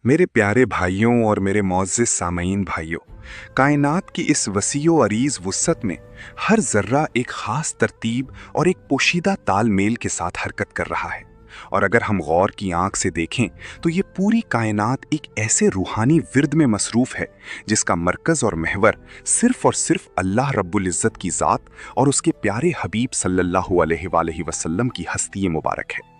मेरे प्यारे भाइयों और मेरे मुअज़्ज़िज़ सामईन भाइयों, कायनात की इस वसी व अरीज़ वुसअत में हर ज़र्रा एक ख़ास तरतीब और एक पोशीदा तालमेल के साथ हरकत कर रहा है। और अगर हम गौर की आंख से देखें तो ये पूरी कायनात एक ऐसे रूहानी विर्द में मसरूफ़ है जिसका मरकज़ और महवर सिर्फ़ और सिर्फ अल्लाह रब्बुल इज़्ज़त की ज़ात और उसके प्यारे हबीब सल्लल्लाहु अलैहि वसल्लम की हस्ती मुबारक है।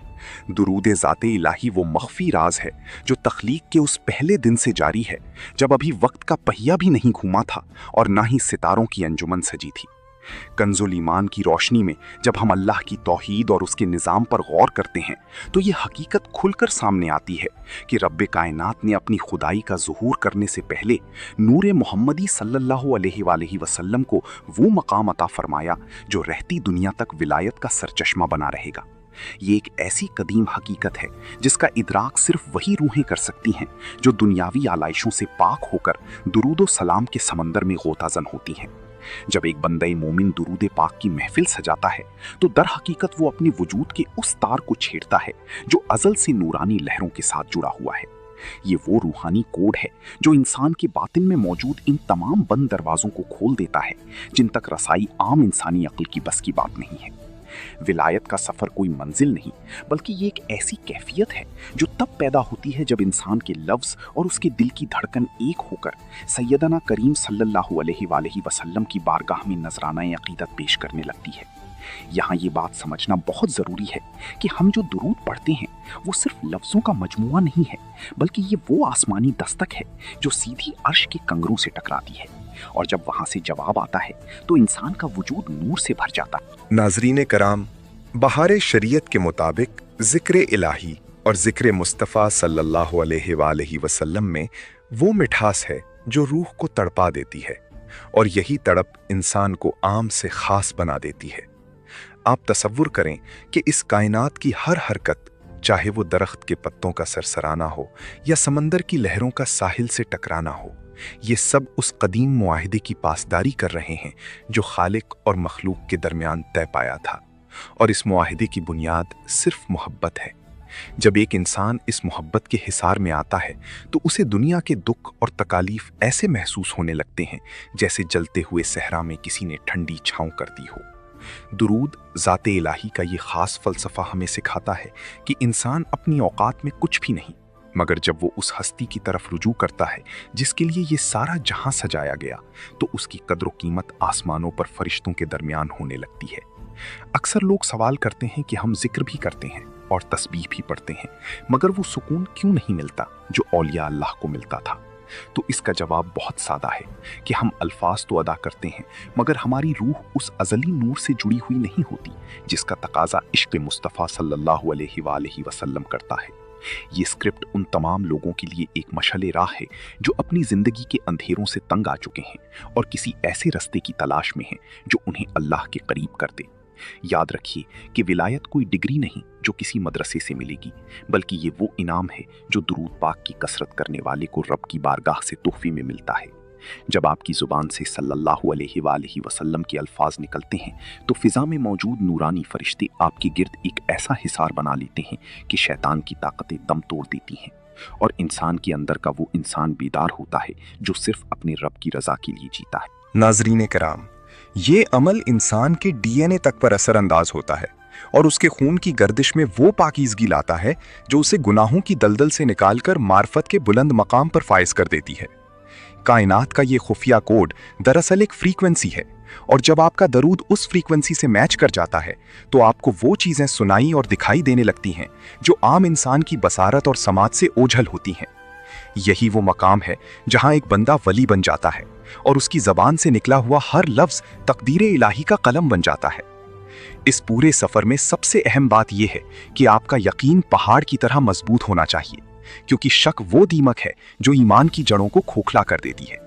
दुरूद ज़ाते इलाही वो मख्फी राज है जो तख्लीक के उस पहले दिन से जारी है जब अभी वक्त का पहिया भी नहीं घूमा था और ना ही सितारों की अंजुमन सजी थी। कंजुल ईमान की रोशनी में जब हम अल्लाह की तौहीद और उसके निज़ाम पर गौर करते हैं तो ये हकीकत खुलकर सामने आती है कि रब्बे कायनात ने अपनी खुदाई का ज़ुहूर करने से पहले नूरे मोहम्मदी सल्लल्लाहु अलैहि वसल्लम को वो मकाम अता फरमाया जो रहती दुनिया तक विलायत का सरचश्मा बना रहेगा। ये एक ऐसी कदीम हकीकत है जिसका इदराक सिर्फ वही रूहें कर सकती हैं जो दुनियावी आलाइशों से पाक होकर दुरूद सलाम के समंदर में गोताजन होती हैं। जब एक बंदे मोमिन दुरूद पाक की महफिल सजाता है तो दर हकीकत वो अपने वजूद के उस तार को छेड़ता है जो अजल से नूरानी लहरों के साथ जुड़ा हुआ है। ये वो रूहानी कोड है जो इंसान के बातिन में मौजूद इन तमाम बंद दरवाजों को खोल देता है जिन तक रसाई आम इंसानी अक्ल की बस की बात नहीं है। विलायत का सफर कोई मंजिल नहीं बल्कि ये एक ऐसी कैफियत है जो तब पैदा होती है जब इंसान के लफ्ज और उसके दिल की धड़कन एक होकर सैयदना करीम सल्लल्लाहु अलैहि वसल्लम की बारगाह में नजराना अकीदत पेश करने लगती है। यहाँ ये बात समझना बहुत ज़रूरी है कि हम जो दुरूद पढ़ते हैं वो सिर्फ लफ्ज़ों का मजमुआ नहीं है बल्कि ये वो आसमानी दस्तक है जो सीधी अर्श के कंगरों से टकराती है और जब वहाँ से जवाब आता है तो इंसान का वजूद नूर से भर जाता है। नाज़रीन कराम, बहार शरीयत के मुताबिक ज़िक्र इलाही और ज़िक्र मुस्तफ़ा सल्लल्लाहु अलैहि वसल्लम में वो मिठास है जो रूह को तड़पा देती है और यही तड़प इंसान को आम से ख़ास बना देती है। आप तसव्वुर करें कि इस कायनात की हर हरकत, चाहे वो दरख्त के पत्तों का सरसराना हो या समंदर की लहरों का साहिल से टकराना हो, ये सब उस कदीम मुआहिदे की पासदारी कर रहे हैं जो खालिक और मखलूक के दरमियान तय पाया था। और इस मुआहिदे की बुनियाद सिर्फ मोहब्बत है। जब एक इंसान इस मोहब्बत के हिसार में आता है तो उसे दुनिया के दुख और तकालीफ ऐसे महसूस होने लगते हैं जैसे जलते हुए सहरा में किसी ने ठंडी छांव कर दी हो। दुरूद ज़ाते इलाही का ये ख़ास फ़लसफ़ा हमें सिखाता है कि इंसान अपनी औकात में कुछ भी नहीं, मगर जब वो उस हस्ती की तरफ रुजू करता है जिसके लिए ये सारा जहां सजाया गया तो उसकी कद्र कीमत आसमानों पर फरिश्तों के दरमियान होने लगती है। अक्सर लोग सवाल करते हैं कि हम जिक्र भी करते हैं और तस्बीह भी पढ़ते हैं मगर वो सुकून क्यों नहीं मिलता जो औलिया अल्लाह को मिलता था। तो इसका जवाब बहुत सादा है कि हम अल्फाज तो अदा करते हैं मगर हमारी रूह उस अज़ली नूर से जुड़ी हुई नहीं होती जिसका तकाजा इश्क़ मुस्तफ़ा सल्लल्लाहु अलैहि वसल्लम करता है। ये स्क्रिप्ट उन तमाम लोगों के लिए एक मशअले राह है जो अपनी ज़िंदगी के अंधेरों से तंग आ चुके हैं और किसी ऐसे रास्ते की तलाश में हैं जो उन्हें अल्लाह के करीब कर दे। याद रखिए कि विलायत कोई डिग्री नहीं जो किसी मदरसे से मिलेगी बल्कि ये वो इनाम है जो दुरूद पाक की कसरत करने वाले को रब की बारगाह से तोहफे में मिलता है। जब आपकी ज़ुबान से सल्लल्लाहु अलैहि वसल्लम के अल्फाज निकलते हैं तो फ़िज़ा में मौजूद नूरानी फरिश्ते आपके गिर्द एक ऐसा हिसार बना लेते हैं कि शैतान की ताकतें दम तोड़ देती हैं और इंसान के अंदर का वो इंसान बेदार होता है जो सिर्फ अपने रब की रज़ा के लिए जीता है। नाज़रीन कराम, ये अमल इंसान के डीएनए तक पर असरअंदाज होता है और उसके खून की गर्दिश में वो पाकीज़गी लाता है जो उसे गुनाहों की दलदल से निकालकर मार्फत के बुलंद मकाम पर फाइज कर देती है। कायनात का ये खुफिया कोड दरअसल एक फ्रीक्वेंसी है और जब आपका दरूद उस फ्रीक्वेंसी से मैच कर जाता है तो आपको वो चीज़ें सुनाई और दिखाई देने लगती हैं जो आम इंसान की बसारत और समाज से ओझल होती हैं। यही वो मकाम है जहां एक बंदा वली बन जाता है और उसकी ज़बान से निकला हुआ हर लफ्ज़ तकदीर इलाही का कलम बन जाता है। इस पूरे सफ़र में सबसे अहम बात यह है कि आपका यकीन पहाड़ की तरह मजबूत होना चाहिए क्योंकि शक वो दीमक है जो ईमान की जड़ों को खोखला कर देती है।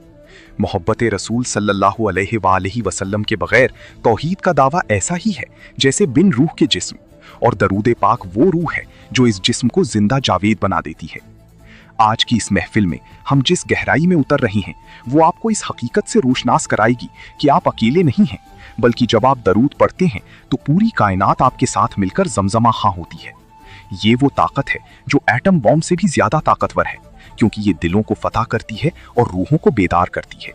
मोहब्बत रसूल सल्लल्लाहु अलैहि वसल्लम के बगैर तौहीद का दावा ऐसा ही है जैसे बिन रूह के जिस्म, और दरूद पाक वो रूह है जो इस जिस्म को जिंदा जावेद बना देती है। आज की इस महफिल में हम जिस गहराई में उतर रहे हैं वो आपको इस हकीकत से रोशनास कराएगी कि आप अकेले नहीं हैं, बल्कि जब आप दरूद पढ़ते हैं तो पूरी कायनात आपके साथ मिलकर जमजमा खां होती है। ये वो ताकत है जो एटम बॉम्ब से भी ज्यादा ताकतवर है, क्योंकि ये दिलों को फतह करती है और रूहों को बेदार करती है।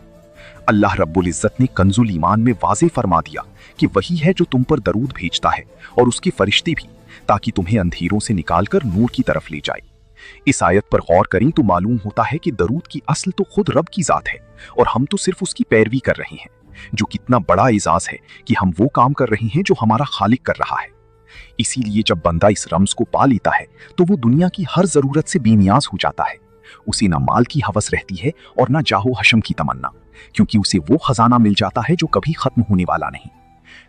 अल्लाह रब्बुल इज्जत ने कंजुल ईमान में वाज़े फरमा दिया कि वही है जो तुम पर दरूद भेजता है और उसके फरिश्ते भी, ताकि तुम्हें अंधेरों से निकालकर नूर की तरफ ले जाए। इस आयत पर गौर करें तो मालूम होता है कि दरूद की असल तो खुद रब की जात है और हम तो सिर्फ उसकी पैरवी कर रहे हैं। जो कितना बड़ा एजाज है कि हम वो काम कर रहे हैं जो हमारा खालिक कर रहा है। इसीलिए जब बंदा इस रम्ज को पा लेता है तो वो दुनिया की हर जरूरत से बेनियाज हो जाता है। उसे ना माल की हवस रहती है और ना जाहो हशम की तमन्ना, क्योंकि उसे वो खजाना मिल जाता है जो कभी खत्म होने वाला नहीं।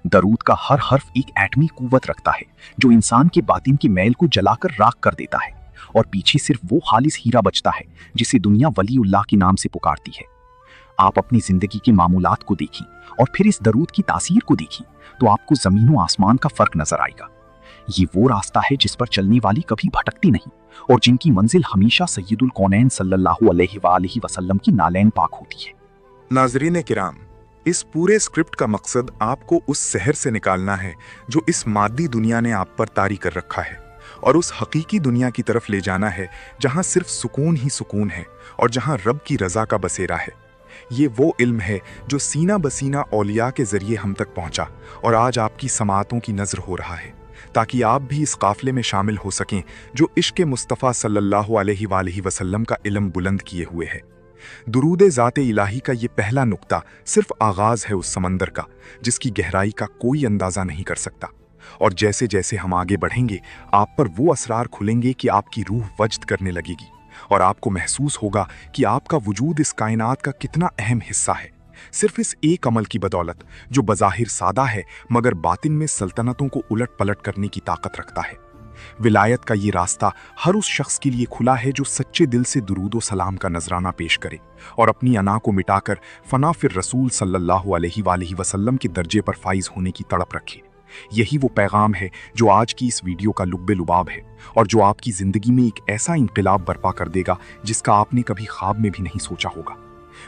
दरूद का हर हर्फ एक एटमी कुव्वत रखता है जो इंसान के बातिन की मैल को जलाकर राख कर देता है, और पीछे सिर्फ वो खालिस हीरा बचता है जिसे दुनिया वलीउल्लाह के नाम से पुकारती है। आप अपनी जिंदगी के मामूलात को देखी और फिर इस दरूद की तासीर को देखी तो आपको जमीन व आसमान का फर्क नजर आएगा। ये वो रास्ता है जिस पर चलने वाली कभी भटकती नहीं और जिनकी मंजिल हमेशा सैयदुल कौनैन सल्लल्लाहु अलैहि वसल्लम की नालैन पाक होती है। नाज़रीन किराम, इस पूरे स्क्रिप्ट का मकसद आपको उस सहर से निकालना है जो इस मादी दुनिया ने आप पर तारी कर रखा है, और उस हकीकी दुनिया की तरफ ले जाना है जहां सिर्फ सुकून ही सुकून है और जहां रब की रजा का बसेरा है। ये वो इल्म है जो सीना बसीना औलिया के जरिए हम तक पहुंचा और आज आपकी समातों की नजर हो रहा है, ताकि आप भी इस काफिले में शामिल हो सकें जो इश्क़ मुस्तफ़ा सल्लल्लाहु अलैहि वसल्लम का इल्म बुलंद किए हुए है। दुरूद ज़ाते इलाही का ये पहला नुक्ता सिर्फ आगाज़ है उस समंदर का जिसकी गहराई का कोई अंदाज़ा नहीं कर सकता, और जैसे जैसे हम आगे बढ़ेंगे आप पर वो असरार खुलेंगे कि आपकी रूह वजद करने लगेगी और आपको महसूस होगा कि आपका वजूद इस कायनात का कितना अहम हिस्सा है, सिर्फ इस एक अमल की बदौलत जो बज़ाहिर सादा है मगर बातिन में सल्तनतों को उलट पलट करने की ताकत रखता है। विलायत का ये रास्ता हर उस शख्स के लिए खुला है जो सच्चे दिल से दुरूद व सलाम का नजराना पेश करे और अपनी अना को मिटाकर फना फिर रसूल सल्लल्लाहु अलैहि वसल्लम के दर्जे पर फाइज होने की तड़प रखे। यही वो पैगाम है जो आज की इस वीडियो का लुब्बे लुबाब है और जो आपकी जिंदगी में एक ऐसा इनकलाब बर्पा कर देगा जिसका आपने कभी ख्वाब में भी नहीं सोचा होगा।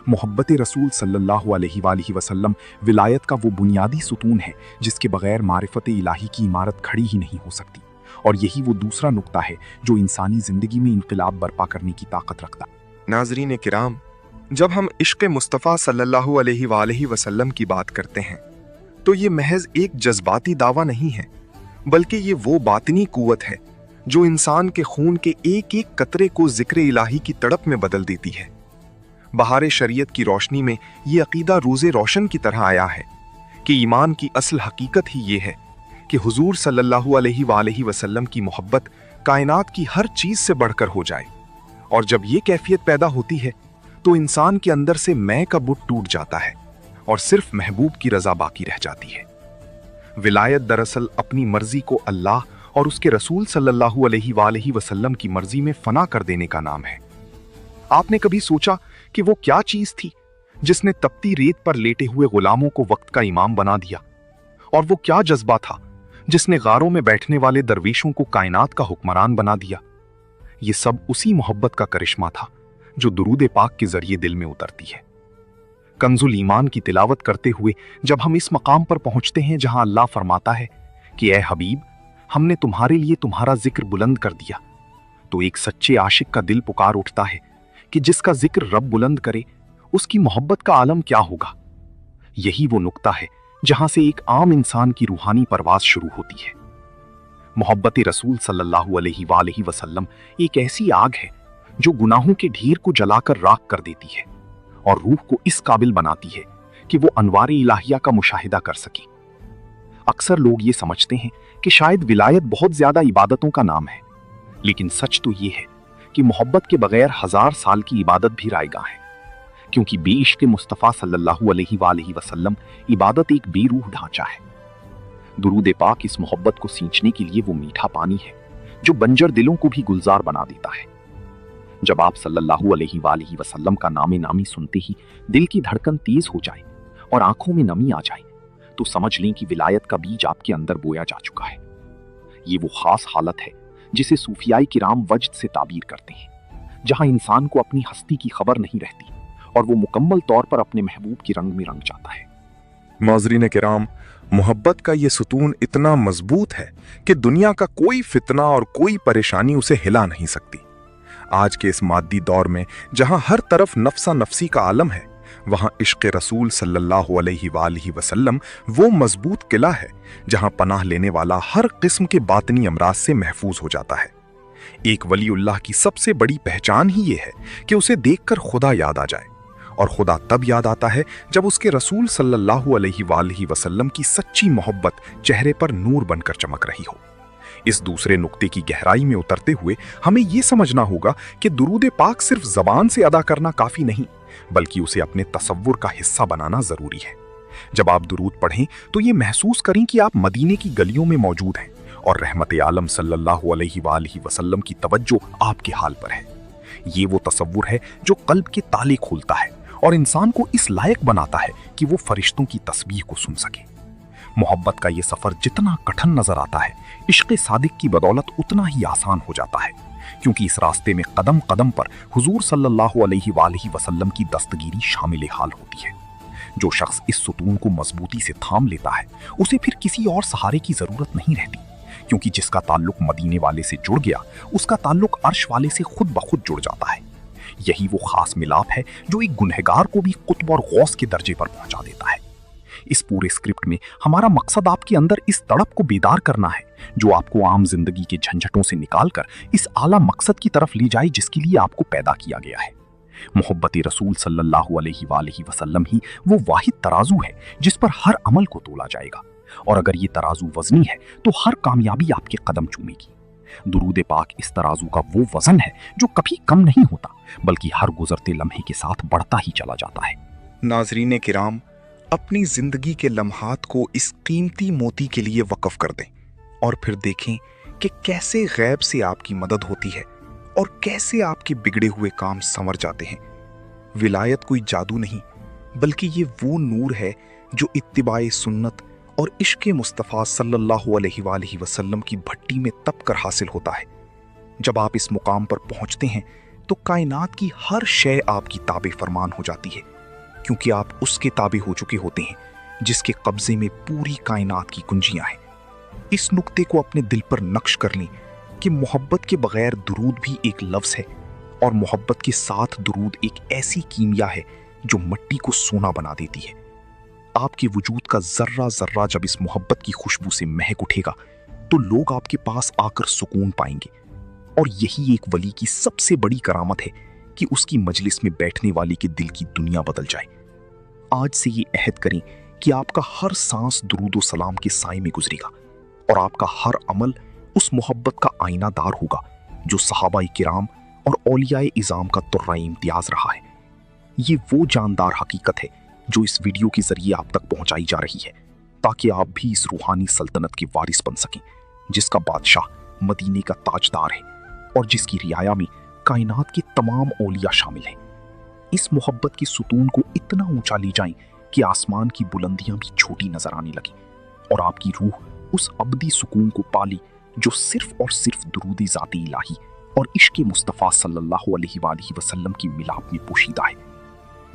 मोहब्बत रसूल सल्लल्लाहु अलैहि वसल्लम विलायत का वो बुनियादी सुतून है जिसके बगैर मारिफत इलाही की इमारत खड़ी ही नहीं हो सकती, और यही वो दूसरा नुक्ता है जो इंसानी जिंदगी में इनकलाब बर्पा करने की ताकत रखता है। नाज़रीन किराम, जब हम इश्क़ मुस्तफ़ा सल्लल्लाहु अलैहि वसल्लम की बात करते हैं तो ये महज एक जज्बाती दावा नहीं है, बल्कि ये वो बातिनी कुव्वत है जो इंसान के खून के एक एक कतरे को ज़िक्र इलाही की तड़प में बदल देती है। बहार शरीयत की रोशनी में ये अकीदा रोज़े रोशन की तरह आया है कि ईमान की असल हकीकत ही ये है कि हुजूर सल्लल्लाहु अलैहि वसल्लम की मोहब्बत कायनात की हर चीज़ से बढ़कर हो जाए, और जब ये कैफियत पैदा होती है तो इंसान के अंदर से मैं का बुत टूट जाता है और सिर्फ महबूब की रजा बाकी रह जाती है। विलायत दरअसल अपनी मर्जी को अल्लाह और उसके रसूल सल्लल्लाहु अलैहि वसल्लम की मर्जी में फना कर देने का नाम है। आपने कभी सोचा कि वो क्या चीज थी जिसने तपती रेत पर लेटे हुए गुलामों को वक्त का इमाम बना दिया, और वो क्या जज्बा था जिसने गारों में बैठने वाले दरवेशों को कायनात का हुक्मरान बना दिया? ये सब उसी मोहब्बत का करिश्मा था जो दुरूद पाक के जरिए दिल में उतरती है। कंजुल ईमान की तिलावत करते हुए जब हम इस मकाम पर पहुंचते हैं जहां अल्लाह फरमाता है कि ए हबीब, हमने तुम्हारे लिए तुम्हारा जिक्र बुलंद कर दिया, तो एक सच्चे आशिक का दिल पुकार उठता है कि जिसका जिक्र रब बुलंद करे उसकी मोहब्बत का आलम क्या होगा। यही वो नुक्ता है जहां से एक आम इंसान की रूहानी परवाज शुरू होती है। मोहब्बत रसूल सल्लल्लाहु अलैहि वसल्लम एक ऐसी आग है जो गुनाहों के ढेर को जलाकर राख कर देती है और रूह को इस काबिल बनाती है कि वो अनवार-ए इलाहिया का मुशाहिदा कर सके। अक्सर लोग ये समझते हैं कि शायद विलायत बहुत ज्यादा इबादतों का नाम है, लेकिन सच तो ये है कि मोहब्बत के बगैर 1000 साल की इबादत भी रायगा है, क्योंकि बेइश्क़ मुस्तफ़ा सल्लल्लाहु अलैहि वसल्लम इबादत एक बेरूह ढांचा है। दुरूद पाक इस मोहब्बत को सींचने के लिए वो मीठा पानी है जो बंजर दिलों को भी गुलजार बना देता है। जब आप सल्लल्लाहु अलैहि वसल्लम का नामे नामी सुनते ही दिल की धड़कन तेज हो जाए और आंखों में नमी आ जाए, तो समझ लें कि विलायत का बीज आपके अंदर बोया जा चुका है। ये वो खास हालत है जिसे सूफियाई किराम वजद से ताबीर करते हैं, जहां इंसान को अपनी हस्ती की खबर नहीं रहती और वो मुकम्मल तौर पर अपने महबूब के रंग में रंग जाता है। नाज़रीन किराम, मोहब्बत का ये सुतून इतना मजबूत है कि दुनिया का कोई फितना और कोई परेशानी उसे हिला नहीं सकती। आज के इस मादी दौर में जहां हर तरफ नफ्सा नफसी का आलम है, वहां इश्क़ रसूल सल्लल्लाहु अलैहि वसल्लम वो मजबूत किला है जहां पनाह लेने वाला हर किस्म के बातनी अमराज से महफूज हो जाता है। एक वलीउल्लाह की सबसे बड़ी पहचान ही ये है कि उसे देखकर खुदा याद आ जाए, और खुदा तब याद आता है जब उसके रसूल सल्लल्लाहु अलैहि वसल्लम की सच्ची मोहब्बत चेहरे पर नूर बनकर चमक रही हो। इस दूसरे नुक्ते की गहराई में उतरते हुए हमें यह समझना होगा कि दुरूद पाक सिर्फ जबान से अदा करना काफी नहीं, बल्कि उसे अपने तसव्वुर का हिस्सा बनाना जरूरी है। जब आप दुरूद पढ़ें तो ये महसूस करें कि आप मदीने की गलियों में मौजूद हैं और रहमत आलम सल्लल्लाहु अलैहि वसल्लम की तवज्जो आपके हाल पर है। ये वो तसव्वुर है जो कल्ब के ताले खोलता है और इंसान को इस लायक बनाता है कि वो फरिश्तों की तस्बीह को सुन सके। मोहब्बत का ये सफर जितना कठिन नजर आता है, इश्क़ सादिक की बदौलत उतना ही आसान हो जाता है, क्योंकि इस रास्ते में कदम कदम पर हुजूर सल्लल्लाहु अलैहि वसल्लम की दस्तगीरी शामिल हाल होती है। जो शख्स इस सुतून को मजबूती से थाम लेता है, उसे फिर किसी और सहारे की जरूरत नहीं रहती, क्योंकि जिसका ताल्लुक मदीने वाले से जुड़ गया, उसका ताल्लुक अर्श वाले से खुद ब खुद जुड़ जाता है। यही वो खास मिलाप है जो एक गुनहगार को भी कुतुब और गौस के दर्जे पर पहुंचा देता है। इस पूरे स्क्रिप्ट में हमारा मकसद आपके अंदर इस तड़प को बेदार करना है जो आपको आम जिंदगी के झंझटों से निकालकर इस आला मकसद की तरफ ले जाए जिसके लिए आपको पैदा किया गया है। मोहब्बत रसूल सल्लल्लाहु अलैहि वसल्लम ही वो वाहिद तराजू है जिस पर हर अमल को तोला जाएगा, और अगर ये तराजू वजनी है तो हर कामयाबी आपके कदम चूमेगी। दुरूद पाक इस तराजू का वो वजन है जो कभी कम नहीं होता, बल्कि हर गुजरते लम्हे के साथ बढ़ता ही चला जाता है। नाजरीन किराम, अपनी जिंदगी के लम्हात को इस कीमती मोती के लिए वक्फ कर दें और फिर देखें कि कैसे गैब से आपकी मदद होती है और कैसे आपके बिगड़े हुए काम संवर जाते हैं। विलायत कोई जादू नहीं, बल्कि ये वो नूर है जो इत्तिबाए सुन्नत और इश्क़ मुस्तफ़ा सल्लल्लाहु अलैहि वसल्लम की भट्टी में तप कर हासिल होता है। जब आप इस मुकाम पर पहुंचते हैं तो कायनात की हर शय आपकी ताबे फरमान हो जाती है, क्योंकि आप उसके ताबे हो चुके होते हैं जिसके कब्जे में पूरी कायनात की कुंजियां हैं। इस नुक्ते को अपने दिल पर नक्श कर लें कि मोहब्बत के बगैर दुरूद भी एक लफ्ज़ है, और मोहब्बत के साथ दुरूद एक ऐसी कीमिया है जो मिट्टी को सोना बना देती है। आपके वजूद का जर्रा जर्रा जब इस मोहब्बत की खुशबू से महक उठेगा तो लोग आपके पास आकर सुकून पाएंगे, और यही एक वली की सबसे बड़ी करामत है कि उसकी मजलिस में बैठने वाले के दिल की दुनिया बदल जाए। आज से ये अहद करें कि आपका हर सांस दुरूद व सलाम के साए में गुजरेगा, और आपका हर अमल उस मोहब्बत का आईनादार होगा जो सहाबाए किराम और औलियाए इज़ाम का तुर्रा इम्तियाज रहा है। ये वो जानदार हकीकत है जो इस वीडियो के जरिए आप तक पहुंचाई जा रही है, ताकि आप भी इस रूहानी सल्तनत के वारिस बन सकें जिसका बादशाह मदीने का ताजदार है और जिसकी रियाया में कायनात के तमाम औलिया शामिल हैं। इस मोहब्बत के सुतून को इतना ऊंचा ले जाएं कि आसमान की बुलंदियां भी छोटी नजर आने लगी, और आपकी रूह उस अबदी सुकून को पाली जो सिर्फ और सिर्फ दुरूद ज़ाती इलाही और इश्क़ मुस्तफ़ा सल्लल्लाहु अलैहि वसल्लम की मिलाप में पोशीदा है।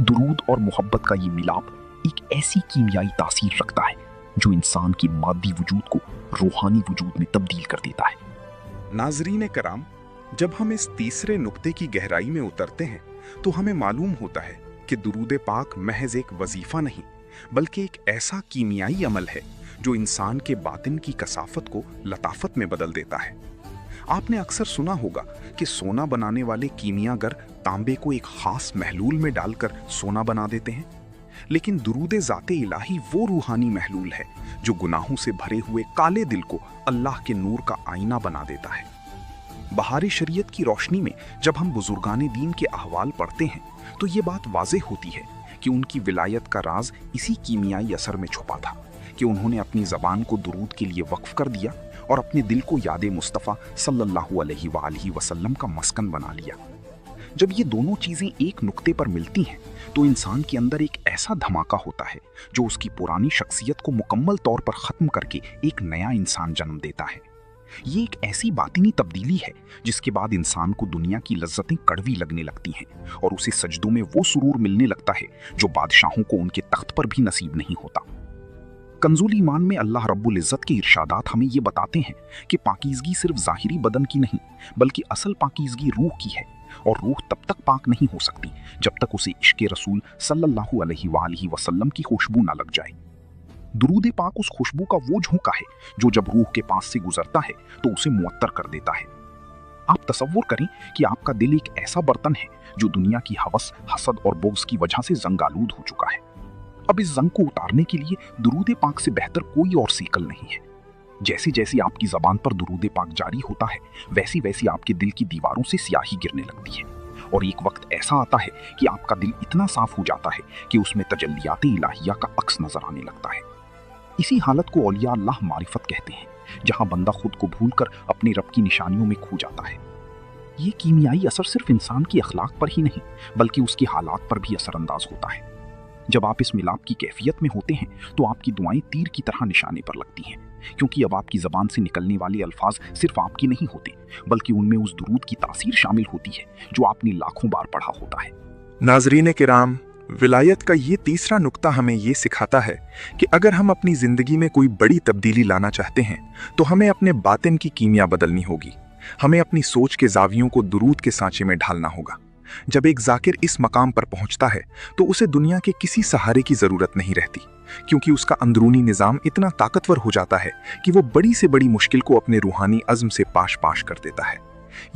दुरूद और मोहब्बत का ये मिलाप एक ऐसी कीमियाई तासीर रखता है जो इंसान की मादी वजूद को रूहानी वजूद में तब्दील कर देता है। नाजरीन कराम, जब हम इस तीसरे नुक्ते की गहराई में उतरते हैं तो हमें मालूम होता है कि दुरूद पाक महज एक वजीफा नहीं, बल्कि एक ऐसा कीमियाई अमल है जो इंसान के बातिन की कसाफत को लताफत में बदल देता है। आपने अक्सर सुना होगा कि सोना बनाने वाले कीमियागर तांबे को एक खास महलूल में डालकर सोना बना देते हैं, लेकिन दुरूद ज़ाते इलाही वो रूहानी महलूल है जो गुनाहों से भरे हुए काले दिल को अल्लाह के नूर का आईना बना देता है। बहारी शरीयत की रोशनी में जब हम बुजुर्गाने दीन के अहवाल पढ़ते हैं तो ये बात वाज़ेह होती है कि उनकी विलायत का राज इसी कीमियाई असर में छुपा था कि उन्होंने अपनी ज़बान को दुरूद के लिए वक्फ कर दिया और अपने दिल को याद मुस्तफ़ा सल्लल्लाहु अलैहि वसल्लम का मस्कन बना लिया। जब ये दोनों चीज़ें एक नुक्ते पर मिलती हैं तो इंसान के अंदर एक ऐसा धमाका होता है जो उसकी पुरानी शख्सियत को मुकम्मल तौर पर ख़त्म करके एक नया इंसान जन्म देता है। ये एक ऐसी बातिनी तब्दीली है जिसके बाद इंसान को दुनिया की लज्जतें कड़वी लगने लगती हैं और उसे सजदों में वो सुरूर मिलने लगता है जो बादशाहों को उनके तख्त पर भी नसीब नहीं होता। कंजुल ईमान में अल्लाह रब्बुल इज़्ज़त के इरशादात हमें ये बताते हैं कि पाकीज़गी सिर्फ ज़ाहिरी बदन की नहीं, बल्कि असल पाकीज़गी रूह की है, और रूह तब तक पाक नहीं हो सकती जब तक उसे इश्क़ रसूल सल्लल्लाहु अलैहि वसल्लम की खुशबू ना लग जाए। दुरूद पाक उस खुशबू का वो झोंका है जो जब रूह के पास से गुजरता है तो उसे मुअत्तर कर देता है। आप तसव्वुर करें कि आपका दिल एक ऐसा बर्तन है जो दुनिया की हवस, हसद और बुग़्ज़ की वजह से जंगालूद हो चुका है। अब इस जंग को उतारने के लिए दुरूद पाक से बेहतर कोई और सीकल नहीं है। जैसे जैसे आपकी ज़बान पर दुरूद पाक जारी होता है, वैसी वैसी आपके दिल की दीवारों से स्याही गिरने लगती है, और एक वक्त ऐसा आता है कि आपका दिल इतना साफ हो जाता है कि उसमें तजल्लियात इलाहिया का अक्स नजर आने लगता है। इसी हालत को औलिया अल्लाह मारिफत कहते हैं, जहां बंदा खुद को भूलकर अपने रब की निशानियों में खो जाता है। ये कीमियाई असर सिर्फ इंसान की अखलाक पर ही नहीं, बल्कि उसके हालात पर भी असरअंदाज होता है। जब आप इस मिलाप की कैफियत में होते हैं तो आपकी दुआएं तीर की तरह निशाने पर लगती हैं, क्योंकि अब आपकी ज़बान से निकलने वाले अल्फाज सिर्फ आपकी नहीं होते, बल्कि उनमें उस दुरूद की तासीर शामिल होती है जो आपने लाखों बार पढ़ा होता है। नाजरीन किराम, विलायत का ये तीसरा नुक्ता हमें ये सिखाता है कि अगर हम अपनी ज़िंदगी में कोई बड़ी तब्दीली लाना चाहते हैं तो हमें अपने बातिन की कीमिया बदलनी होगी। हमें अपनी सोच के जावियों को दुरूद के सांचे में ढालना होगा। जब एक जाकिर इस मकाम पर पहुंचता है तो उसे दुनिया के किसी सहारे की ज़रूरत नहीं रहती, क्योंकि उसका अंदरूनी निज़ाम इतना ताकतवर हो जाता है कि वो बड़ी से बड़ी मुश्किल को अपने रूहानी अज़्म से पाश पाश कर देता है।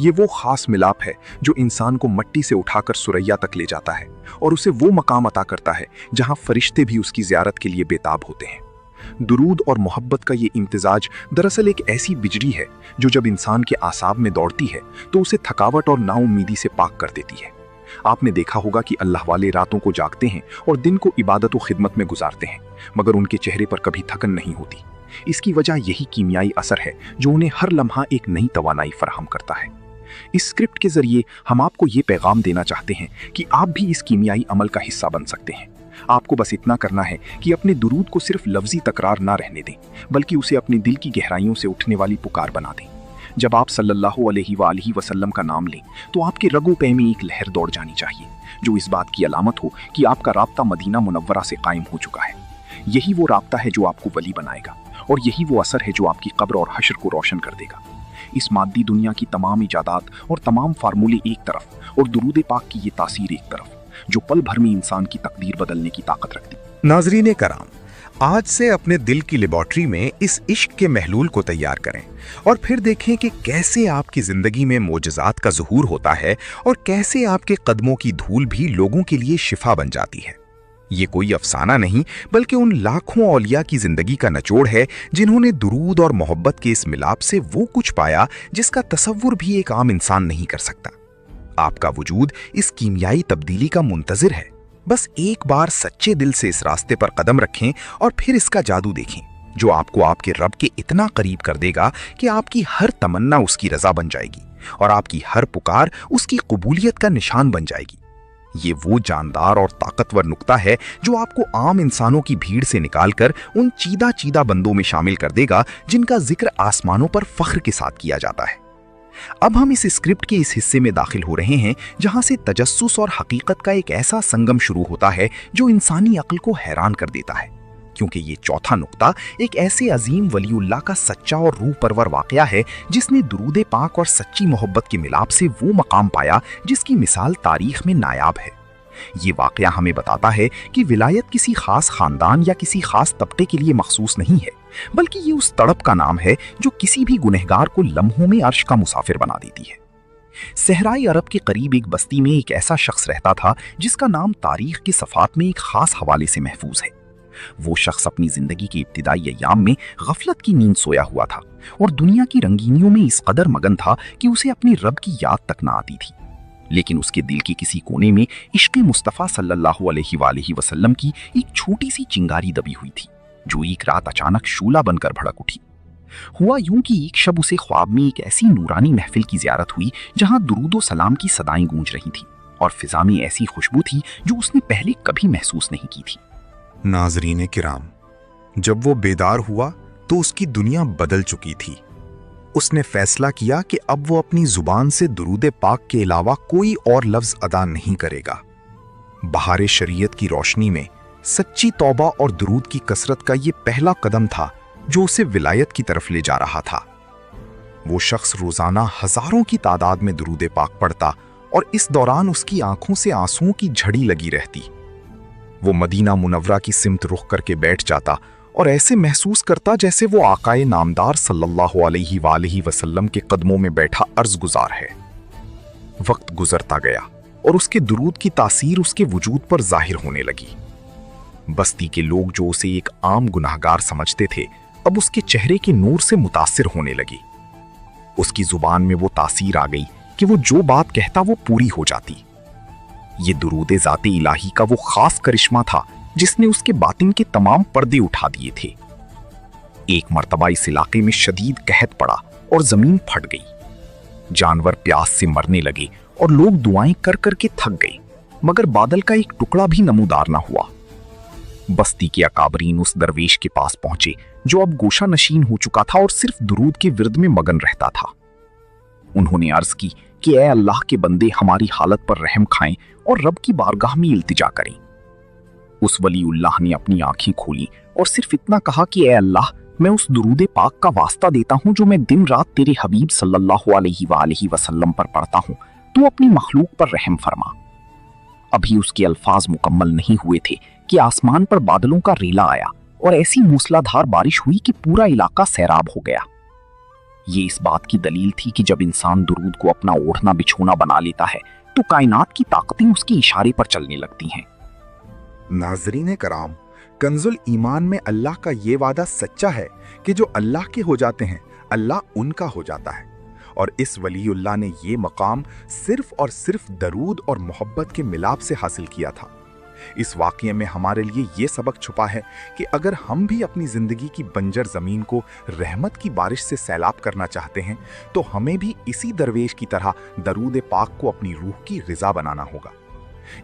ये वो ख़ास मिलाप है जो इंसान को मट्टी से उठाकर सुरैया तक ले जाता है और उसे वो मकाम अता करता है जहाँ फरिश्ते भी उसकी ज़ियारत के लिए बेताब होते हैं। दुरूद और मोहब्बत का ये इम्तिजाज दरअसल एक ऐसी बिजली है जो जब इंसान के आसाब में दौड़ती है तो उसे थकावट और नाउम्मीदी से पाक कर देती है। आपने देखा होगा कि अल्लाह वाले रातों को जागते हैं और दिन को इबादत और खिदमत में गुजारते हैं, मगर उनके चेहरे पर कभी थकन नहीं होती। इसकी वजह यही कीमियाई असर है जो उन्हें हर लम्हा एक नई तवानाई फराहम करता है। इस स्क्रिप्ट के जरिए हम आपको ये पैगाम देना चाहते हैं कि आप भी इस कीमियाई अमल का हिस्सा बन सकते हैं। आपको बस इतना करना है कि अपने दुरूद को सिर्फ लफ्जी तकरार ना रहने दें, बल्कि उसे अपने दिल की गहराइयों से उठने वाली पुकार बना दें। जब आप सल्लल्लाहु अलैहि वसल्लम का नाम लें तो आपके रगो पे में एक लहर दौड़ जानी चाहिए जो इस बात की अलामत हो कि आपका राब्ता मदीना मुनव्वरा से कायम हो चुका है। यही वो राब्ता है जो आपको वली बनाएगा, और यही वो असर है जो आपकी कब्र और हश्र को रोशन कर देगा। इस मादी दुनिया की तमाम इजादात और तमाम फार्मूले एक तरफ और दुरूद पाक की ये तासीर एक तरफ, जो पल भर में इंसान की तकदीर बदलने की ताकत रखती। नाजरीन कराम, आज से अपने दिल की लेबॉर्ट्री में इस इश्क के महलूल को तैयार करें और फिर देखें कि कैसे आपकी जिंदगी में मोजज़ात का ज़ुहूर होता है और कैसे आपके कदमों की धूल भी लोगों के लिए शिफा बन जाती है। ये कोई अफसाना नहीं, बल्कि उन लाखों औलिया की जिंदगी का निचोड़ है जिन्होंने दुरूद और मोहब्बत के इस मिलाप से वो कुछ पाया जिसका तसव्वुर भी एक आम इंसान नहीं कर सकता। आपका वजूद इस कीमियाई तब्दीली का मुंतज़िर है। बस एक बार सच्चे दिल से इस रास्ते पर कदम रखें और फिर इसका जादू देखें, जो आपको आपके रब के इतना करीब कर देगा कि आपकी हर तमन्ना उसकी रजा बन जाएगी और आपकी हर पुकार उसकी कबूलियत का निशान बन जाएगी। ये वो जानदार और ताकतवर नुक्ता है जो आपको आम इंसानों की भीड़ से निकालकर उन चीदा चीदा बंदों में शामिल कर देगा जिनका जिक्र आसमानों पर फख्र के साथ किया जाता है। अब हम इस स्क्रिप्ट के इस हिस्से में दाखिल हो रहे हैं जहां से तजस्सुस और हकीकत का एक ऐसा संगम शुरू होता है जो इंसानी अक्ल को हैरान कर देता है, क्योंकि ये चौथा नुक्ता एक ऐसे अजीम वलीउल्लाह का सच्चा और रूह परवर वाकया है जिसने दुरूद पाक और सच्ची मोहब्बत के मिलाप से वो मकाम पाया जिसकी मिसाल तारीख में नायाब है। ये वाकया हमें बताता है कि विलायत किसी खास खानदान या किसी खास तबके के लिए मखसूस नहीं है, बल्कि ये उस तड़प का नाम है जो किसी भी गुनहगार को लम्हों में अर्श का मुसाफिर बना देती है। सहराई अरब के करीब एक बस्ती में एक ऐसा शख्स रहता था जिसका नाम तारीख के सफ़ात में एक खास हवाले से महफूज है। वो शख्स अपनी जिंदगी के इब्तिदाई अय्याम में गफलत की नींद सोया हुआ था और दुनिया की रंगीनियों में इस कदर मगन था कि उसे अपने रब की याद तक ना आती थी। लेकिन उसके दिल के किसी कोने में इश्क़ मुस्तफ़ा सल्लल्लाहु अलैहि वसल्लम की एक छोटी सी चिंगारी दबी हुई थी, जो एक रात अचानक शूला बनकर भड़क उठी। हुआ यूं कि एक शब उसे ख्वाब में एक ऐसी नूरानी महफिल की ज़ियारत हुई जहां दुरूद व सलाम की सदाएं गूंज रही थी और फिजा में ऐसी खुशबू थी जो उसने पहले कभी महसूस नहीं की थी। नाजरीन किराम, जब वो बेदार हुआ तो उसकी दुनिया बदल चुकी थी। उसने फैसला किया कि अब वो अपनी जुबान से दुरूद पाक के अलावा कोई और लफ्ज अदा नहीं करेगा। बहार शरीयत की रोशनी में सच्ची तौबा और दुरूद की कसरत का ये पहला कदम था जो उसे विलायत की तरफ ले जा रहा था। वो शख्स रोजाना हजारों की तादाद में दुरूद पाक पढ़ता और इस दौरान उसकी आंखों से आंसुओं की झड़ी लगी रहती। वो मदीना मुनव्वरा की सिमत रुख करके बैठ जाता और ऐसे महसूस करता जैसे वो आकाए नामदार सल्लल्लाहु अलैहि वसल्लम के कदमों में बैठा अर्ज गुजार है। वक्त गुजरता गया और उसके दुरूद की तासीर उसके वजूद पर जाहिर होने लगी। बस्ती के लोग जो उसे एक आम गुनाहगार समझते थे, अब उसके चेहरे के नूर से मुतासिर होने लगी। उसकी जुबान में वो तासीर आ गई कि वो जो बात कहता वो पूरी हो जाती। ये दुरूद ज़ाते इलाही का वो खास करिश्मा था जिसने उसके बातिन के तमाम पर्दे उठा दिए थे। एक मर्तबा इस इलाके में शदीद कहत पड़ा और जमीन फट गई। जानवर प्यास से मरने लगे और लोग दुआएं कर कर के थक गए, मगर बादल का एक टुकड़ा भी नमूदार ना हुआ। बस्ती के अकाबरीन उस दरवेश के पास पहुंचे जो अब गोशा नशीन हो चुका था और सिर्फ दुरूद के विरद में मगन रहता था। उन्होंने अर्ज की कि ऐ अल्लाह के बंदे, हमारी हालत पर रहम खाएं और रब की बारगाह में इल्तिजा करें। उस वलीउल्लाह ने अपनी आंखें खोली और सिर्फ इतना कहा कि ऐ अल्लाह, मैं उस दुरूद पाक का वास्ता देता हूं जो मैं दिन रात तेरे हबीब सल्लल्लाहु अलैहि वसल्लम पर पढ़ता हूं, तू अपनी मखलूक पर रहम फरमा। अभी उसके अल्फाज मुकम्मल नहीं हुए थे कि आसमान पर बादलों का रेला आया और ऐसी मूसलाधार बारिश हुई कि पूरा इलाका सैराब हो गया। ये इस बात की दलील थी कि जब इंसान दुरूद को अपना ओढ़ना बिछोना बना लेता है तो कायनात की ताकतें उसके इशारे पर चलने लगती हैं। नाज़रीन कराम, कंजुल ईमान में अल्लाह का ये वादा सच्चा है कि जो अल्लाह के हो जाते हैं अल्लाह उनका हो जाता है, और इस वलीउल्लाह ने ये मकाम सिर्फ और सिर्फ दरूद और मोहब्बत के मिलाप से हासिल किया था। इस वाक़ये में हमारे लिए ये सबक छुपा है कि अगर हम भी अपनी ज़िंदगी की बंजर ज़मीन को रहमत की बारिश से सैलाब करना चाहते हैं तो हमें भी इसी दरवेश की तरह दरूद पाक को अपनी रूह की ग़िज़ा बनाना होगा।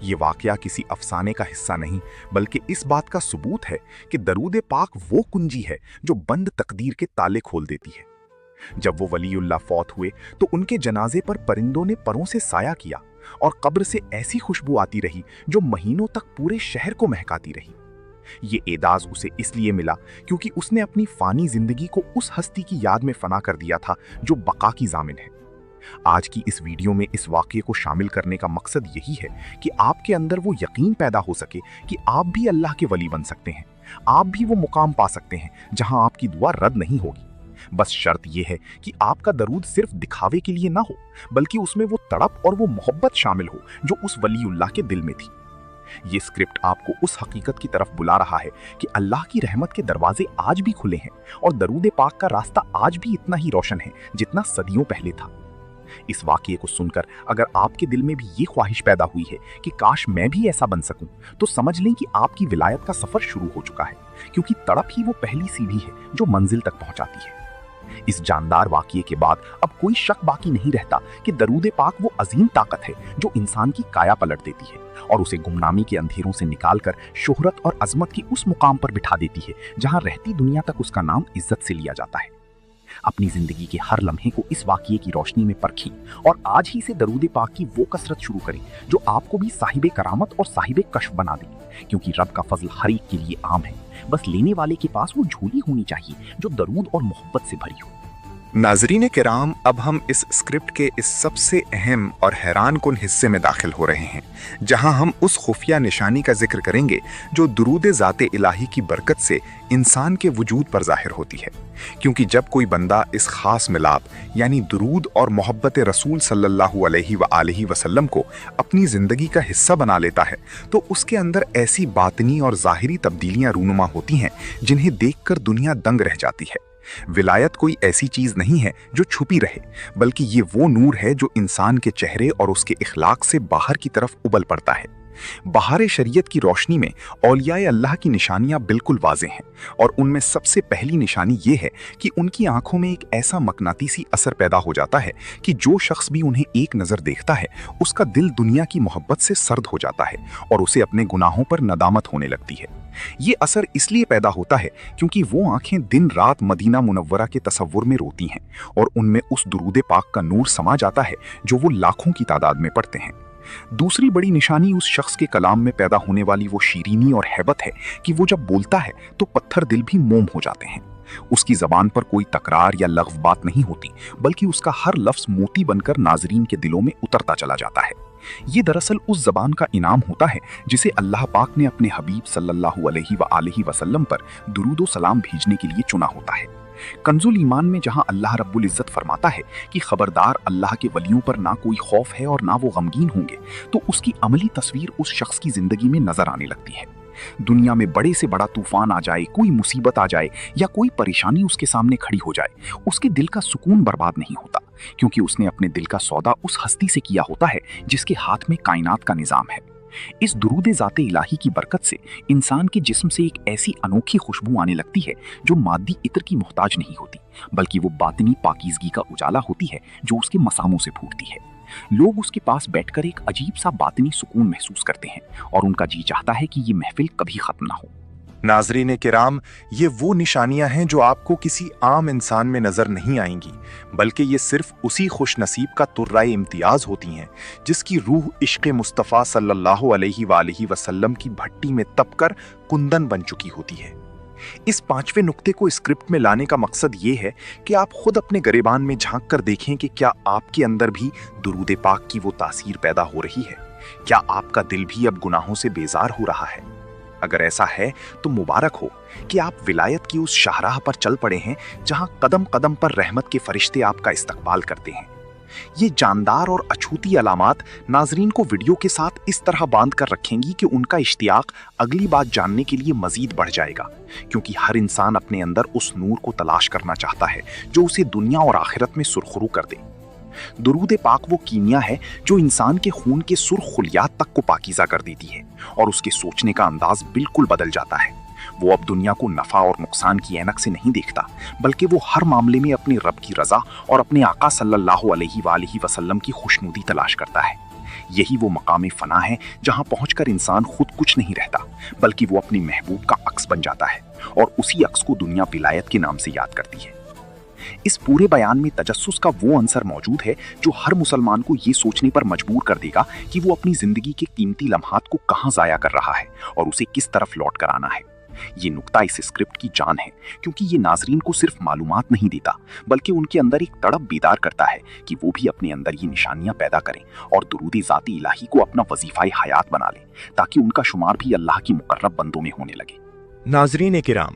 ये वाक़या किसी अफसाने का हिस्सा नहीं, बल्कि इस बात का सबूत है कि दरूद पाक वो कुंजी है जो बंद तकदीर के ताले खोल देती है। जब वो वलीउल्लाह फौत हुए तो उनके जनाजे पर परिंदों ने परों से साया किया और कब्र से ऐसी खुशबू आती रही जो महीनों तक पूरे शहर को महकाती रही। ये एदाज उसे इसलिए मिला क्योंकि उसने अपनी फानी जिंदगी को उस हस्ती की याद में फना कर दिया था जो बका की जामिन है। आज की इस वीडियो में इस वाक़ये को शामिल करने का मकसद यही है कि आपके अंदर वो यकीन पैदा हो सके कि आप भी अल्लाह के वली बन सकते हैं, आप भी वो मुकाम पा सकते हैं जहां आपकी दुआ रद्द नहीं होगी। बस शर्त यह है कि आपका दरूद सिर्फ दिखावे के लिए ना हो, बल्कि उसमें वो तड़प और वो मोहब्बत शामिल हो जो उस वलीउल्लाह के दिल में थी। ये स्क्रिप्ट आपको उस हकीकत की तरफ बुला रहा है कि अल्लाह की रहमत के दरवाजे आज भी खुले हैं और दरूद पाक का रास्ता आज भी इतना ही रोशन है जितना सदियों पहले था। इस वाक़ये को सुनकर अगर आपके दिल में भी ये ख्वाहिश पैदा हुई है कि काश मैं भी ऐसा बन सकूं, तो समझ लें कि आपकी विलायत का सफर शुरू हो चुका है, क्योंकि तड़प ही वो पहली सीढ़ी है जो मंजिल तक पहुंचाती है। इस जानदार वाक़ये के बाद अब कोई शक बाकी नहीं रहता कि दरूद पाक वो अजीम ताकत है जो इंसान की काया पलट देती है और उसे गुमनामी के अंधेरों से निकालकर शोहरत और अजमत की उस मुकाम पर बिठा देती है जहां रहती दुनिया तक उसका नाम इज्जत से लिया जाता है। अपनी जिंदगी के हर लम्हे को इस वाक़ये की रोशनी में परखें और आज ही से दरूद पाक की वो कसरत शुरू करें जो आपको भी साहिबे करामत और साहिबे कश्फ बना दे, क्योंकि रब का फजल हर एक के लिए आम है। बस लेने वाले के पास वो झोली होनी चाहिए जो दरूद और मोहब्बत से भरी हो। नाजरीन किराम, अब हम इस स्क्रिप्ट के इस सबसे अहम और हैरान कुन हिस्से में दाखिल हो रहे हैं जहां हम उस खुफिया निशानी का जिक्र करेंगे जो दुरूद ज़ाते इलाही की बरकत से इंसान के वजूद पर जाहिर होती है। क्योंकि जब कोई बंदा इस खास मिलाप यानी दुरूद और मोहब्बत रसूल सल्लल्लाहु अलैहि वसल्लम को अपनी ज़िंदगी का हिस्सा बना लेता है तो उसके अंदर ऐसी बातनी और ज़ाहिरी तब्दीलियाँ रूनुमा होती हैं जिन्हें देखकर दुनिया दंग रह जाती है। विलायत कोई ऐसी चीज नहीं है जो छुपी रहे, बल्कि ये वो नूर है जो इंसान के चेहरे और उसके इखलाक से बाहर की तरफ उबल पड़ता है। बहार शरीयत की रोशनी में औलियाए अल्लाह की निशानियां बिल्कुल वाज़ेह हैं और उनमें सबसे पहली निशानी ये है कि उनकी आंखों में एक ऐसा मकनातीसी असर पैदा हो जाता है कि जो शख्स भी उन्हें एक नज़र देखता है उसका दिल दुनिया की मोहब्बत से सर्द हो जाता है और उसे अपने गुनाहों पर नदामत होने लगती है। ये असर इसलिए पैदा होता है क्योंकि वो आंखें दिन रात मदीना मुनव्वरा के तसव्वुर में रोती हैं और उनमें उस दुरूद पाक का नूर समा जाता है जो वो लाखों की तादाद में पढ़ते हैं। दूसरी बड़ी निशानी उस शख्स के कलाम में पैदा होने वाली वो शीरीनी और हैबत है कि वो जब बोलता है तो पत्थर दिल भी मोम हो जाते हैं। उसकी जबान पर कोई तकरार या लग़्व बात नहीं होती, बल्कि उसका हर लफ्ज मोती बनकर नाजरीन के दिलों में उतरता चला जाता है। ये दरअसल उस जबान का इनाम होता है जिसे अल्लाह पाक ने अपने हबीब सल्लल्लाहु अलैहि वसल्लम पर दुरूद व सलाम भेजने के लिए चुना होता है। कंजुल ईमान में जहां अल्लाह रब्बुल इज़्ज़त फरमाता है कि खबरदार अल्लाह के वलियों पर ना कोई खौफ है और ना वो गमगीन होंगे, तो उसकी अमली तस्वीर उस शख्स की जिंदगी में नजर आने लगती है। दुनिया में बड़े से बड़ा तूफान आ जाए, कोई मुसीबत आ जाए या कोई परेशानी उसके सामने खड़ी हो जाए, उसके दिल का सुकून बर्बाद नहीं होता, क्योंकि उसने अपने दिल का सौदा उस हस्ती से किया होता है जिसके हाथ में कायनात का निजाम है। इस दुरूद ज़ाते इलाही की बरकत से इंसान के जिस्म से एक ऐसी अनोखी खुशबू आने लगती है जो मादी इत्र की मोहताज नहीं होती, बल्कि वो बातिनी पाकीज़गी का उजाला होती है जो उसके मसामों से फूटती है। लोग उसके पास बैठकर एक अजीब सा बातिनी सुकून महसूस करते हैं और उनका जी चाहता है कि ये महफिल कभी खत्म ना हो। नाज़रीन किराम, ये वो निशानियां हैं जो आपको किसी आम इंसान में नजर नहीं आएंगी, बल्कि ये सिर्फ उसी खुश नसीब का तुर्राए इम्तियाज होती हैं जिसकी रूह इश्क़ मुस्तफ़ा सल्लल्लाहु अलैहि वसल्लम की भट्टी में तपकर कुंदन बन चुकी होती है। इस 5वें नुक्ते को स्क्रिप्ट में लाने का मकसद ये है कि आप खुद अपने गिरेबान में झांक कर देखें कि क्या आपके अंदर भी दुरूद पाक की वो तासीर पैदा हो रही है। क्या आपका दिल भी अब गुनाहों से बेजार हो रहा है? अगर ऐसा है तो मुबारक हो कि आप विलायत की उस शाहराह पर चल पड़े हैं जहां कदम कदम पर रहमत के फरिश्ते आपका इस्तकबाल करते हैं। ये जानदार और अछूती अलामात नाजरीन को वीडियो के साथ इस तरह बांध कर रखेंगी कि उनका इश्तियाक अगली बात जानने के लिए मजीद बढ़ जाएगा, क्योंकि हर इंसान अपने अंदर उस नूर को तलाश करना चाहता है जो उसे दुनिया और आखिरत में सुरखरू कर दे। दुरूद पाक वो कीमिया है जो इंसान के खून के सुर्ख खुलियात तक को पाकीज़ा कर देती है और उसके सोचने का अंदाज बिल्कुल बदल जाता है। वो अब दुनिया को नफा और नुकसान की ऐनक से नहीं देखता, बल्कि वो हर मामले में अपने रब की रजा और अपने आका सल्लल्लाहु अलैहि वसल्लम की खुशनुदी तलाश करता है। यही वो मकाम फना है जहां पहुंचकर इंसान खुद कुछ नहीं रहता, बल्कि वो अपने महबूब का अक्स बन जाता है और उसी अक्स को दुनिया विलायत के नाम से याद करती है। इस पूरे बयान में तजस्सुस का वो अंसर मौजूद है जो हर मुसलमान को ये सोचने पर मजबूर कर देगा कि वो अपनी जिंदगी के कीमती लम्हात को कहां जाया कर रहा है और उसे किस तरफ लौट कर आना है। ये नुक्ता इस स्क्रिप्ट की जान है, क्योंकि ये नाजरीन को सिर्फ मालूमात नहीं देता, बल्कि उनके अंदर एक तड़प बेदार करता है कि वो भी अपने अंदर ये निशानियां पैदा करें और दुरूद ज़ाती इलाही को अपना वजीफाए हयात बना लें, ताकि उनका शुमार भी अल्लाह की मुकर्रब बंदों में होने लगे। नाजरीन किराम,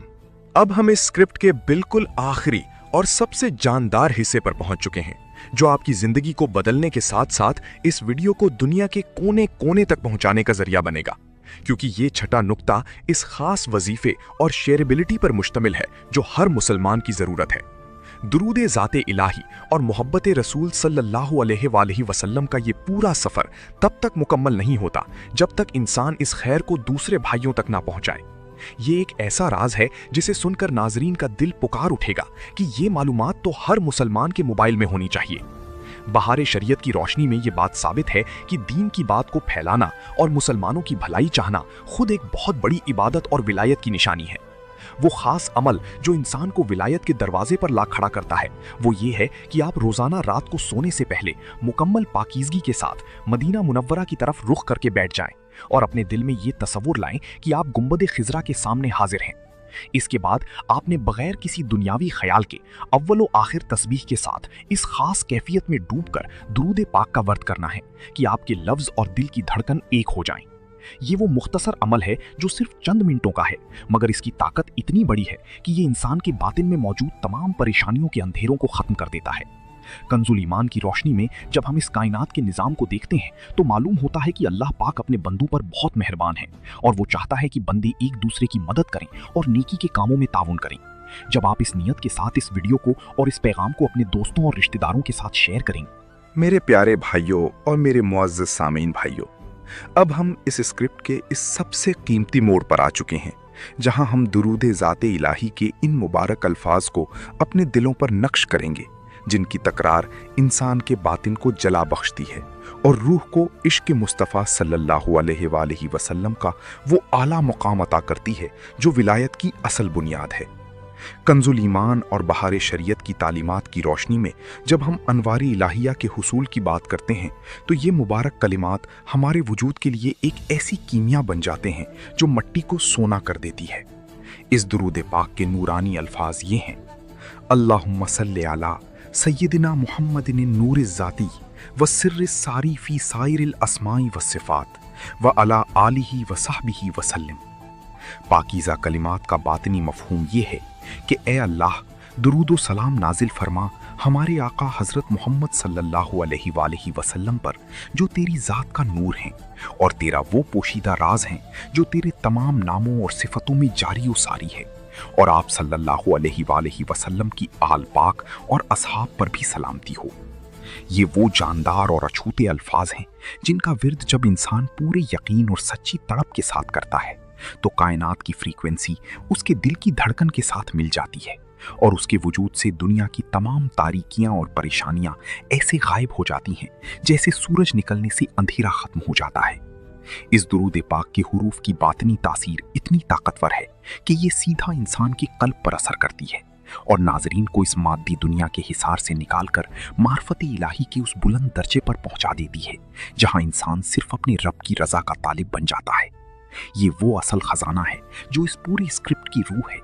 अब हम इस स्क्रिप्ट के बिल्कुल आखिरी और सबसे जानदार हिस्से पर पहुंच चुके हैं, जो आपकी जिंदगी को बदलने के साथ साथ इस वीडियो को दुनिया के कोने कोने तक पहुंचाने का जरिया बनेगा, क्योंकि ये छठा नुक्ता इस खास वजीफे और शेयरेबिलिटी पर मुश्तमिल है जो हर मुसलमान की जरूरत है। दुरूद ज़ाते इलाही और मोहब्बत रसूल सल्लल्लाहु अलैहि वसल्लम का ये पूरा सफर तब तक मुकम्मल नहीं होता जब तक इंसान इस खैर को दूसरे भाइयों तक ना पहुंचाए। ये एक ऐसा राज है जिसे सुनकर नाजरीन का दिल पुकार उठेगा कि ये मालूमात तो हर मुसलमान के मोबाइल में होनी चाहिए। बहारे शरीयत की रोशनी में ये बात साबित है कि दीन की बात को फैलाना और मुसलमानों की भलाई चाहना खुद एक बहुत बड़ी इबादत और विलायत की निशानी है। वो खास अमल जो इंसान को विलायत के दरवाजे पर ला खड़ा करता है वो ये है कि आप रोजाना रात को सोने से पहले मुकम्मल पाकीज़गी के साथ मदीना मुनव्वरा की तरफ रुख करके बैठ जाएं और अपने दिल में ये तसव्वुर लाएं कि आप गुंबद खिजरा के सामने हाजिर हैं। इसके बाद आपने बगैर किसी दुनियावी ख्याल के अव्वलो आखिर तस्बीह के साथ इस खास कैफियत में डूबकर दुरूद पाक का वर्द करना है कि आपके लफ्ज और दिल की धड़कन एक हो जाएं। ये वो मुख्तसर अमल है जो सिर्फ चंद मिनटों का है, मगर इसकी ताकत इतनी बड़ी है कि ये इंसान के बातिन में मौजूद तमाम परेशानियों के अंधेरों को खत्म कर देता है। कंजुल ईमान की रोशनी में जब हम इस कायनात के निज़ाम को देखते हैं तो मालूम होता है कि अल्लाह पाक अपने बंदों पर बहुत मेहरबान है और वो चाहता है कि बंदे एक दूसरे की मदद करें और नेकी के कामों में ताउन करें। जब आप इस नियत के साथ इस वीडियो को और इस पैगाम को अपने दोस्तों और रिश्तेदारों के साथ शेयर करेंगे। मेरे प्यारे भाइयों और मेरे मुअज़्ज़ज़ सामीन भाइयों, अब हम इस स्क्रिप्ट के इस सबसे कीमती मोड़ पर आ चुके हैं जहां हम दुरूद ज़ाते इलाही के इन मुबारक अल्फाज को अपने दिलों पर नक्श करेंगे, जिनकी तकरार इंसान के बातिन को जला बख्शती है और रूह को इश्क मुस्तफ़ा सल्लल्लाहु अलैहि वसल्लम का वो आला मुकाम अता करती है जो विलायत की असल बुनियाद है। कंजुल ईमान और बहार शरीयत की तालीमात की रोशनी में जब हम अनवार इलाहिया के हुसूल की बात करते हैं तो ये मुबारक कलिमात हमारे वजूद के लिए एक ऐसी कीमिया बन जाते हैं जो मिट्टी को सोना कर देती है। इस दुरूद पाक के नूरानी अल्फाज ये हैं: अल्लाहुम्मा सल्ले अला सय्यदिना मुहम्मदिन नूर ज़ाती व सिर्र सारी फी साइरिल अस्माई व सिफ़ात व अला आलिही व सहबिही वसल्लम। पाकीज़ा कलिमात का बातनी मफहूम ये है कि ए अल्लाह, दुरूद सलाम नाजिल फरमा हमारे आका हज़रत मोहम्मद सल्लल्लाहु अलैहि वसल्लम पर जो तेरी ज़ात का नूर हैं और तेरा वो पोशीदा राज हैं जो तेरे तमाम नामों और सिफ़तों में जारी व सारी है, और आप सल्लल्लाहु अलैहि वसल्लम की आल पाक और असहाब पर भी सलामती हो। ये वो जानदार और अछूते अल्फाज हैं जिनका विर्द जब इंसान पूरे यकीन और सच्ची तड़प के साथ करता है तो कायनात की फ्रीक्वेंसी उसके दिल की धड़कन के साथ मिल जाती है और उसके वजूद से दुनिया की तमाम तारीकियां और परेशानियां ऐसे गायब हो जाती हैं जैसे सूरज निकलने से अंधेरा खत्म हो जाता है। इस दुरूद पाक के हुरूफ की बातनी तासीर इतनी ताकतवर है कि ये सीधा इंसान के कल्ब पर असर करती है और नाजरीन को इस मादी दुनिया के हिसार से निकालकर मार्फत इलाही के उस बुलंद दर्जे पर पहुंचा देती है जहां इंसान सिर्फ अपने रब की रजा का तालिब बन जाता है। ये वो असल खजाना है जो इस पूरी स्क्रिप्ट की रूह है